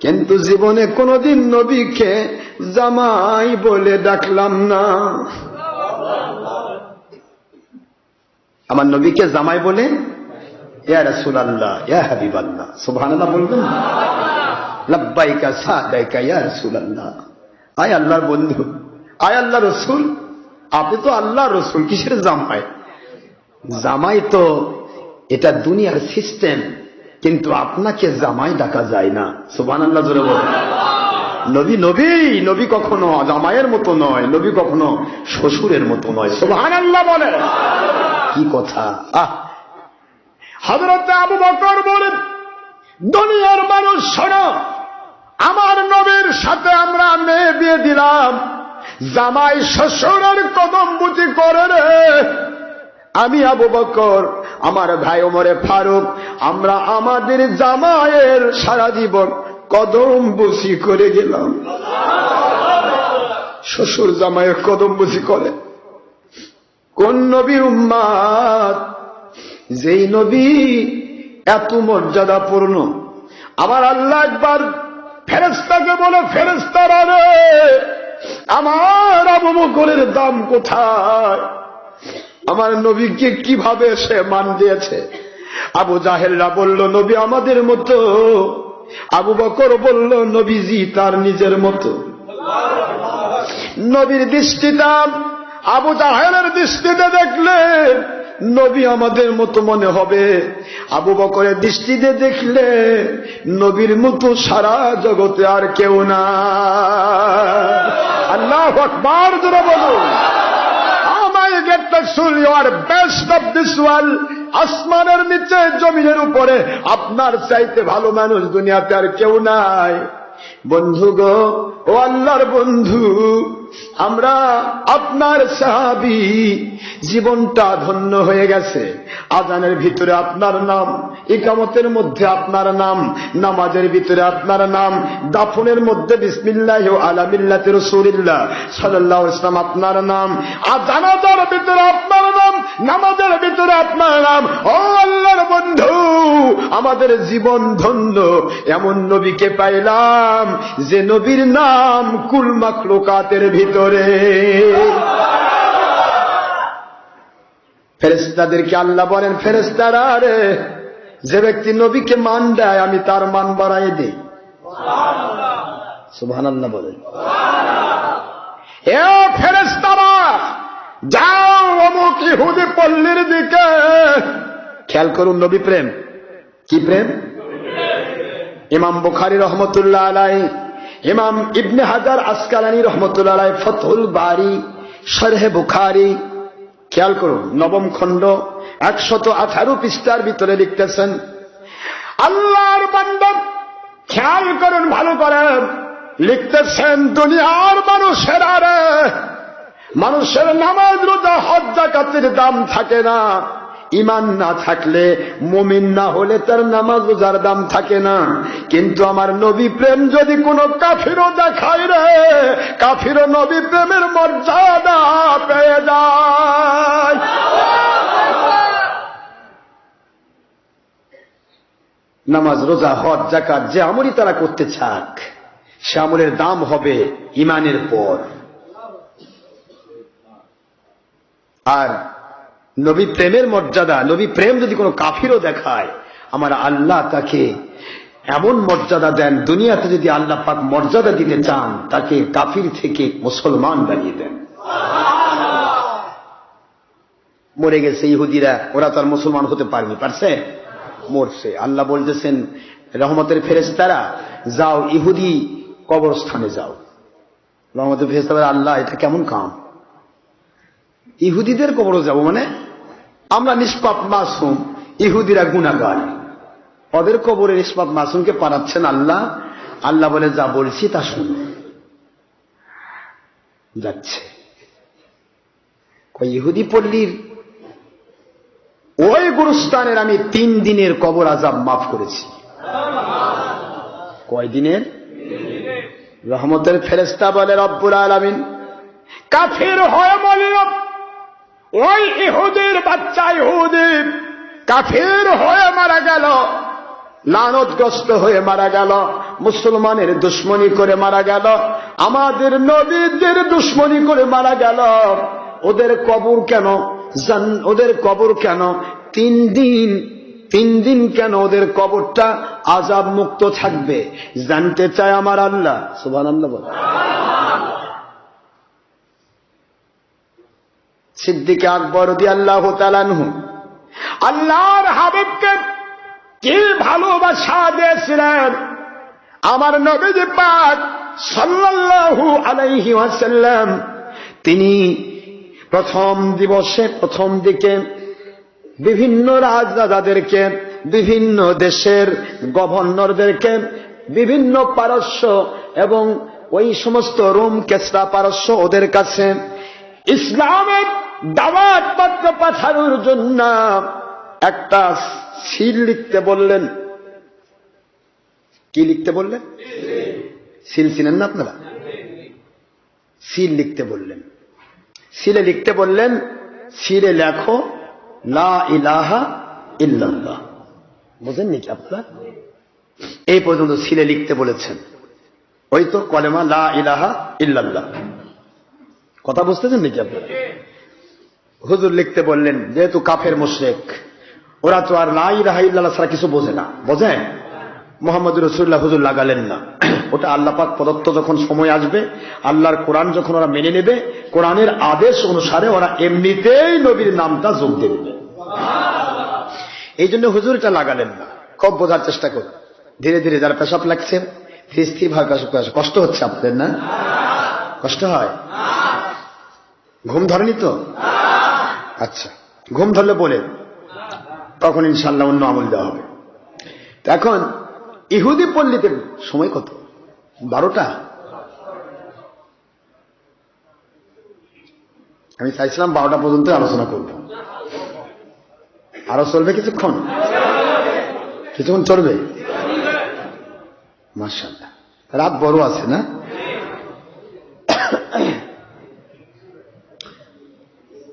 কিন্তু জীবনে কোনোদিন নবীকে জামাই বলে ডাকলাম না। আমার নবীকে জামাই বলে ইয়া রাসূলুল্লাহ, ইয়া হাবিবাল্লাহ, সুবহানাল্লাহ বলবেন না? লাব্বাইকা সাদাইকা ইয়া রাসূলুল্লাহ, আয় আল্লাহর বন্ধু, আয় আল্লাহর রাসূল, আপনি তো আল্লাহর রাসূল, কিসের জামাই? জামাই তো এটা দুনিয়ার সিস্টেম, কিন্তু আপনাকে জামাই ডাকা যায় না। সুবহানাল্লাহ জোরে বলেন। নবী নবী নবী কখনো জামাইয়ের মতো নয়, নবী কখনো শ্বশুরের মতো নয়। সুবহানাল্লাহ বলে। কি কথা! হযরত আবু বকর বলেন, দুনিয়ার মানুষ শোনো, আমার নবীর সাথে আমরা মেয়ে বিয়ে দিলাম, জামাই শ্বশুরের কদম বুঝি করে রে। আমি আবু বকর, আমার ভাই ওমরে ফারুক, আমরা আমাদের জামাইয়ের সারা জীবন কদম বুঝি করে গেলাম। শ্বশুর জামাইয়ের কদম বুঝি করে কোন নবীর উম্মত? যেই নবী এত মর্যাদাপূর্ণ। আমার আল্লাহ একবার ফেরেশতাকে বলে, ফেরেশতারা রে, আমার আবু বকরের দাম কোথায়? আমার নবীকে কিভাবে সে মান দিয়েছে? আবু জাহেলরা বলল, নবী আমাদের মতো। আবু বকর বলল, নবীজি তার নিজের মতো। নবীর দৃষ্টিটা আবু জাহেলের দৃষ্টিতে দেখলে নবী আমাদের মতো মনে হবে, আবু বকরের দৃষ্টিতে দেখলে নবীর মতো সারা জগতে আর কেউ না। আল্লাহু আকবার জোরে বলুন। আসমানের নিচে জমিনের উপরে আপনার চাইতে ভালো মানুষ দুনিয়াতে আর কেউ নাই। বন্ধু গো, ও আল্লাহর বন্ধু, আমরা আপনার সাহাবী, জীবনটা ধন্য হয়ে গেছে। আযানের ভিতরে আপনার নাম, ইকামতের মধ্যে আপনার নাম, নামাজের ভিতরে আপনার নাম, দাফনের মধ্যে বিসমিল্লাহি ওয়া আলা মিল্লাতি রাসূলিল্লাহ সাল্লাল্লাহু আলাইহি ওয়াসাল্লাম আপনার নাম, আর জানাজার ভিতরে আপনার নাম, নামাজের ভিতরে আপনার নাম। ও আল্লাহর বন্ধু, আমাদের জীবন ধন্য। এমন নবীকে পাইলাম যে নবীর নাম কুল মাখলুকাতের ভিতরে। ফেরেশতাদেরকে আল্লাহ বলেন, ফেরেশতারা রে, যে ব্যক্তি নবীকে মান দেয় আমি তার মান বাড়াই দেই। সুবহানাল্লাহ বলেন। এ ফেরেশতারা, যাও অমুক ইহুদি পল্লীর দিকে। খেয়াল করুন, নবী প্রেম কি প্রেম! ইমাম বুখারী রহমতুল্লাহ আলাইহি, ইমাম ইবনে হাজার আসকালানী রহমতুল্লাহ আলাইহি ফাতহুল বারী শরহে বুখারী, খেয়াল করুন, নবম খণ্ড 118 পৃষ্ঠার ভিতরে লিখতেছেন, আল্লাহর বান্দা, খেয়াল করুন ভালো করে, লিখতেছেন, দুনিয়ার মানুষেরা রে, মানুষের নামাজ রোজা হজ যাকাতের দাম থাকে না। ঈমান না থাকলে, মুমিন না হলে তার নামাজ রোজার দাম থাকে না। কিন্তু আমার নবী প্রেম যদি কোনো কাফিরও দেখায় রে, কাফিরও নবী প্রেমের মর্যাদা পেয়ে যায়। নামাজ রোজা হজ যাকাত যে আমলই তারা করতে চাক, সে আমলের দাম হবে ঈমানের পর। আর নবী প্রেমের মর্যাদা, নবী প্রেম যদি কোনো কাফিরও দেখায়, আমার আল্লাহ তাকে এমন মর্যাদা দেন, দুনিয়াতে যদি আল্লাহ পাক মর্যাদা দিতে চান, তাকে কাফির থেকে মুসলমান বানিয়ে দেন। মরে গেছে ইহুদিরা, ওরা তার মুসলমান হতে পারেনি, পারছে? মরছে। আল্লাহ বলতেছেন, রহমতের ফেরেশতারা, যাও ইহুদি কবরস্থানে যাও। রহমতের ফেরেশতারা, আল্লাহ এটা কেমন কাম? ইহুদিদের কবরে যাব মানে? আমরা নিষ্পাপ মাসুম, ইহুদিরা গুনাহগার, ওদের কবরে নিষ্পাপ মাসুমকে পাঠাচ্ছেন আল্লাহ। আল্লাহ বলে, যা বলছি তা শুনো। যাচ্ছে ইহুদি পল্লীর ওই গুরুস্থানের আমি 3 দিনের কবর আযাব মাফ করেছি। কয় দিনের? রহমতের ফেরেশতা বলে, রব্বুল আলামিন কাফির হয়ে বলল, ওই ইহুদির বাচ্চা ইহুদি কাফির হয়ে মারা গেল, লানতগ্রস্ত হয়ে মারা গেল, মুসলমানের দুশ্মনী করে মারা গেল, আমাদের নবীদের দুশ্মনী করে মারা গেল। ওদের কবর কেন 3 দিন কেন ওদের কবরটা আযাব মুক্ত থাকবে জানতে চায় আমার আল্লাহ। সুবহানাল্লাহ বল। সিদ্দিক আকবর রাদিয়াল্লাহু তাআলা আনহু আল্লাহর হাবিবকে কি ভালোবাসা দিয়েছিলেন। আমার নবীজি পাক সাল্লাল্লাহু আলাইহি ওয়াসাল্লাম তিনি প্রথম দিকে বিভিন্ন রাজাদেরকে, বিভিন্ন দেশের গভর্নরদেরকে, বিভিন্ন পারস্য এবং ওই সমস্ত রোম কেসরা পারস্য ওদের কাছে ইসলামের দাওয়াত পত্র পাঠানোর জন্য একটা সিল লিখতে বললেন। কি লিখতে বললেন? সিল চিনেন না আপনারা? সিল লিখতে বললেন। সিলে লিখতে বললেন, সিলে লেখো লা ইলাহা ইল্লাল্লাহ। বুঝেননি কি আপনারা? এই পর্যন্ত সিলে লিখতে বলেছেন। ওই তো কলেমা লা ইলাহা ইল্লাল্লাহ। কথা বুঝতেছেন নাকি আপনারা? হুজুর লিখতে বললেন, যেহেতু কাফের মুশরিক, ওরা তো আর লা ইলাহা ইল্লাল্লাহ ছাড়া কিছু বোঝে না। বোঝে? মুহাম্মদুর রাসূলুল্লাহ হুজুর লাগালেন না। ওটা আল্লাহ পাক প্রদত্ত যখন সময় আসবে, আল্লাহর কোরআন যখন ওরা মেনে নেবে, কোরআনের আদেশ অনুসারে ওরা এমনিতেই নবীর নামটা যোগ দেবে। এই জন্য হুজুর এটা লাগালেন না। খুব বোঝার চেষ্টা করুন। ধীরে ধীরে যারা পেশাব লাগছে স্থির ভাবে পেশাব, কষ্ট হচ্ছে আপনাদের না? কষ্ট হয়? ঘুম ধরেনি তো? আচ্ছা, ঘুম ধরলে বলে তখন ইনশাআল্লাহ অন্য আমল দেওয়া হবে। এখন ইহুদি পল্লীতে সময় কত? 12টা। আমি চাইছিলাম 12টা পর্যন্ত আলোচনা করব। আরো চলবে কিছুক্ষণ? কিছুক্ষণ চলবে? মাশাআল্লাহ, রাত বড় আছে না?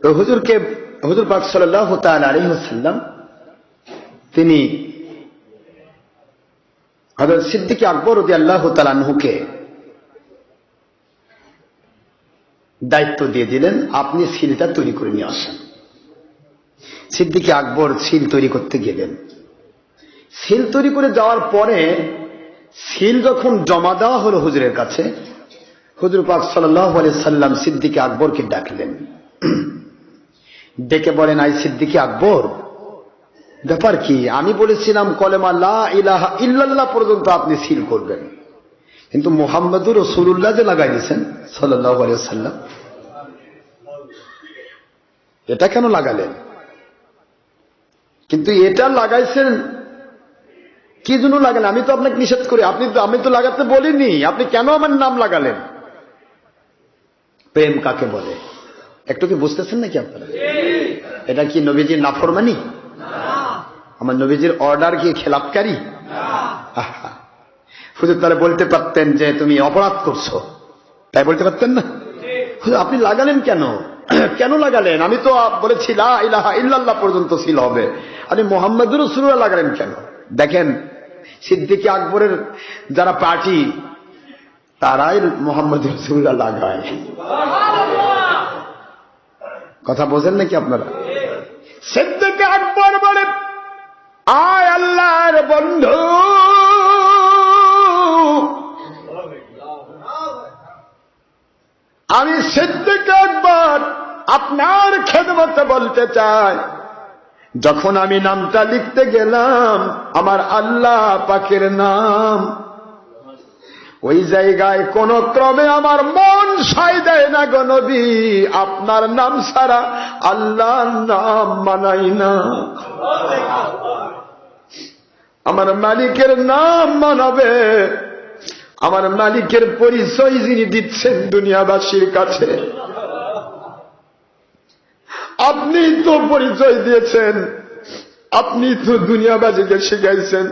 তো হুজুর পাক সাল্লাল্লাহু তাআলা আলাইহি ওয়াসাল্লাম তিনি হযরত সিদ্দিক আকবর রাদিয়াল্লাহু তাআলা আনহুকে দায়িত্ব দিয়ে দিলেন, আপনি সিলটা তৈরি করে নিয়ে আসেন। সিদ্দিক আকবর সিল তৈরি করতে গেলেন। সিল তৈরি করে যাওয়ার পরে সিল যখন জমা দেওয়া হলো হুজুরের কাছে, হুজুর পাক সাল্লাল্লাহু আলাইহি সাল্লাম সিদ্দিক আকবরকে ডাকলেন। ডেকে বলেন, আই সিদ্দিক আকবর, ব্যাপার কি? আমি বলেছিলাম কলেমা লা ইলাহা ইল্লাল্লাহ পর্যন্ত আপনি সিল করবেন, কিন্তু মুহাম্মদুর রাসূলুল্লাহ যে লাগাই দিয়েছেন সাল্লাল্লাহু আলাইহি ওয়াসাল্লাম, এটা কেন লাগালেন? কিন্তু এটা লাগাইছেন কি জন্য লাগালেন? আমি তো আপনাকে নিষেধ করি, আমি তো লাগাতে বলিনি, আপনি কেন আমার নাম লাগালেন? প্রেম কাকে বলে একটু কি বুঝতেছেন নাকি আপনারা? এটা কি নবীজির নাফরমানি? আমার নবীজির অর্ডার কি খেলাপকারী? হুজুর তাহলে বলতে পারতেন যে তুমি অপরাধ করছো, তাই বলতে পারতেন না? আপনি লাগালেন কেন? কেন লাগালেন? আমি তো বলেছি লা ইলাহা ইল্লাল্লাহ পর্যন্ত ছিল হবে, আপনি মুহাম্মদুর রাসূলুল্লাহ লাগালেন কেন? দেখেন, সিদ্দিক আকবরের যারা পার্টি তারাই মুহাম্মদুর রাসূলুল্লাহ লাগায়। কথা বোঝেন নাকি আপনারা? সিদ্দিক আকবর বলে, আয় আল্লাহর বন্ধু, আমি সিদ্দিক আকবর আপনার খেদমতে বলতে চাই, যখন আমি নামটা লিখতে গেলাম আমার আল্লাহ পাকের নাম, ওই জায়গায় কোন ক্রমে আমার মন সায় দেয় না গো নবী, আপনার নাম ছাড়া আল্লাহর নাম মানাই না। আমার মালিকের নাম মানাবে, আমার মালিকের পরিচয় যিনি দিচ্ছেন দুনিয়াবাসীর কাছে, আপনি তো পরিচয় দিয়েছেন, আপনি তো দুনিয়াবাসীকে শিখাইছেন।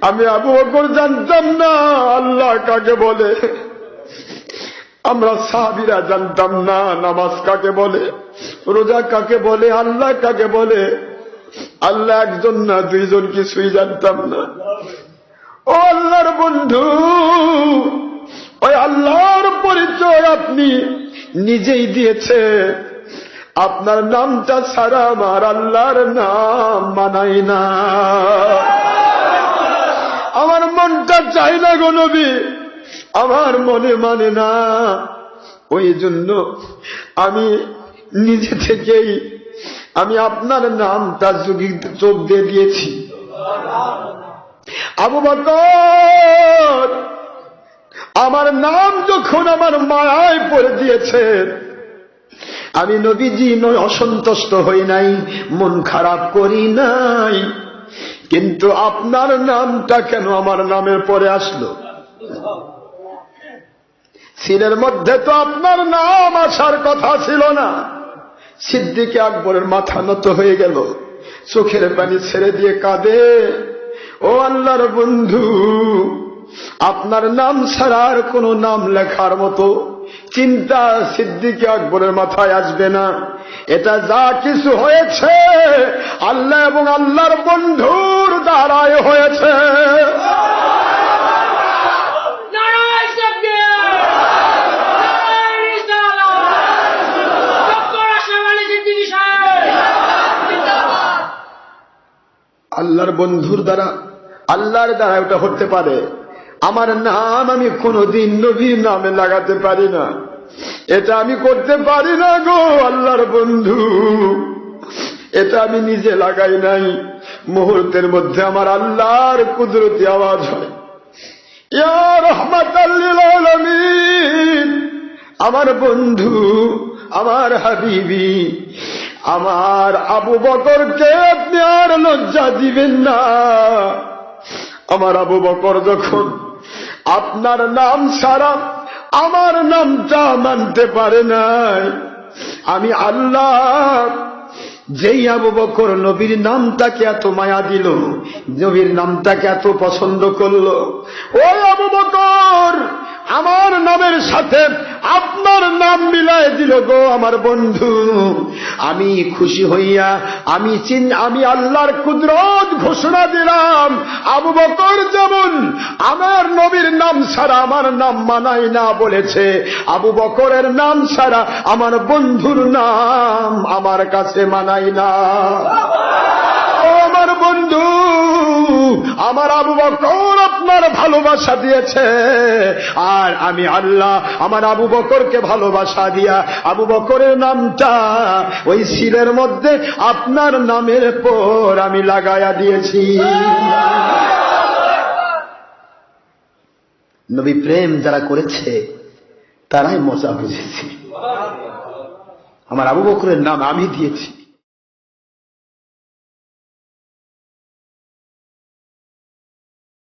আমি আবু বকর জানতাম না আল্লাহ কাকে বলে, আমরা সাহাবীরা জানতাম না নামাজ কাকে বলে, রোজা কাকে বলে, আল্লাহ কাকে বলে। আল্লাহ একজন না দুইজন, কিছুই জানতাম না। ও আল্লাহর বন্ধু, ওই আল্লাহর পরিচয় আপনি নিজেই দিয়েছে। আপনার নামটা ছাড়া আমার আল্লাহর নাম মানাই না। আমার মনটা চাই না গো নবী, আমার মনে মানে না। ওই জন্য আমি নিজে থেকেই আমি আপনার নামটা যোগ দিয়ে দিয়েছি। আবু বকর আমার নাম যখন আমার মায়ায় পড়ে দিয়েছে, আমি নবীজি অসন্তুষ্ট হই নাই, মন খারাপ করি নাই। কিন্তু আপনার নামটা কেন আমার নামের পরে আসলো? সিনের মধ্যে তো আপনার নাম আসার কথা ছিল না। সিদ্দিক আকবরের মাথা নত হয়ে গেল, চোখের পানি ছেড়ে দিয়ে কাঁদে। ও আল্লাহর বন্ধু, আপনার নাম ছাড়া আর কোন নাম লেখার মতো চিন্তা সিদ্দিক আকবরের মাথায় আসবে না। এটা যা কিছু হয়েছে আল্লাহ এবং আল্লাহর বন্ধুর দ্বারাই হয়েছে। আল্লাহর বন্ধুর দ্বারা, আল্লাহর দ্বারা ওটা হতে পারে। আমার নাম আমি কোনদিন নবীর নামে লাগাতে পারি না, এটা আমি করতে পারি না গো আল্লাহর বন্ধু। এটা আমি নিজে লাগাই নাই। মুহূর্তের মধ্যে আমার আল্লাহর কুদরতি আওয়াজ হয়, ইয়া রাহমাতাল লিল আলামিন। আমার বন্ধু, আমার হাবিবি, আমার আবু বকরকে আপনি আর লজ্জা দিবেন না। আমার আবু বকর যখন আপনার নাম ছাড়া আমার নামটা মানতে পারে নাই, আমি আল্লাহ যেই আবু বকর নবীর নামটাকে এত মায়া দিল, নবীর নামটাকে এত পছন্দ করলো, ওই আবু বকর আমার নামের সাথে আপনার নাম মিলাই দিল গো আমার বন্ধু। আমি খুশি হইয়া আমি আল্লাহর কুদরত ঘোষণা দিলাম, আবু বকর যেমন আমার নবীর নাম ছাড়া আমার নাম মানাই না বলেছে, আবু বকরের নাম ছাড়া আমার বন্ধুর নাম আমার কাছে মানাই না। ও আমার বন্ধু, আমার আবু বকর আপনার ভালোবাসা দিয়েছে, আর আমি আল্লাহ আমার আবু বকরকে ভালোবাসা দিয়া আবু বকরের নামটা ওই সিলের মধ্যে আপনার নামের পর আমি লাগায়া দিয়েছি। নবী প্রেম যারা করেছে তারাই মজা বুঝেছি। আমার আবু বকরের নাম আমি দিয়েছি।